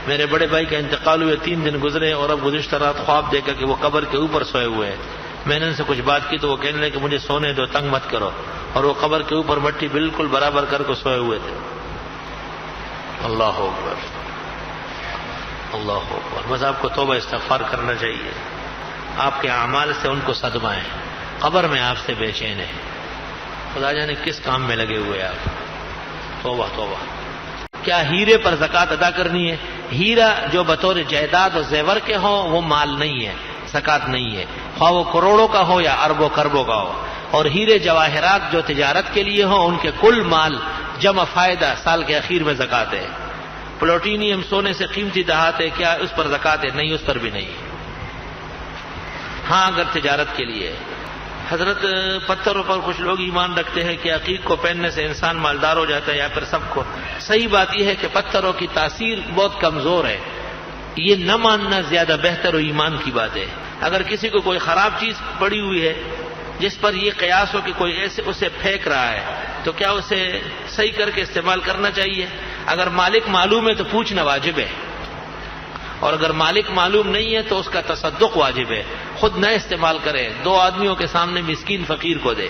میرے بڑے بھائی کا انتقال ہوئے 3 دن گزرے اور اب گزشتہ رات خواب دیکھا کہ وہ قبر کے اوپر سوئے ہوئے ہیں. میں نے ان سے کچھ بات کی تو وہ کہنے لگے کہ مجھے سونے دو، تنگ مت کرو، اور وہ قبر کے اوپر مٹی بالکل برابر کر کے سوئے ہوئے تھے. اللہ اکبر، اللہ اکبر. بس آپ کو توبہ استغفار کرنا چاہیے. آپ کے اعمال سے ان کو صدمہ ہے، قبر میں آپ سے بے چین ہے. خدا جانے کس کام میں لگے ہوئے آپ. توبہ توبہ. کیا ہیرے پر زکوٰۃ ادا کرنی ہے؟ ہیرا جو بطور جائیداد و زیور کے ہو وہ مال نہیں ہے، زکوٰۃ نہیں ہے، خواہ وہ کروڑوں کا ہو یا اربوں کربوں کا ہو. اور ہیرے جواہرات جو تجارت کے لیے ہوں ان کے کل مال جمع فائدہ سال کے اخیر میں زکوٰۃ ہے. پلوٹینیم سونے سے قیمتی دھات ہے، کیا اس پر زکوٰۃ ہے؟ نہیں، اس پر بھی نہیں. ہاں اگر تجارت کے لیے. حضرت پتھروں پر کچھ لوگ ایمان رکھتے ہیں کہ عقیق کو پہننے سے انسان مالدار ہو جاتا ہے یا پھر سب کو. صحیح بات یہ ہے کہ پتھروں کی تاثیر بہت کمزور ہے، یہ نہ ماننا زیادہ بہتر و ایمان کی بات ہے. اگر کسی کو کوئی خراب چیز پڑی ہوئی ہے جس پر یہ قیاس ہو کہ کوئی ایسے اسے پھینک رہا ہے تو کیا اسے صحیح کر کے استعمال کرنا چاہیے؟ اگر مالک معلوم ہے تو پوچھنا واجب ہے، اور اگر مالک معلوم نہیں ہے تو اس کا تصدق واجب ہے. خود نہ استعمال کرے، 2 آدمیوں کے سامنے مسکین فقیر کو دے.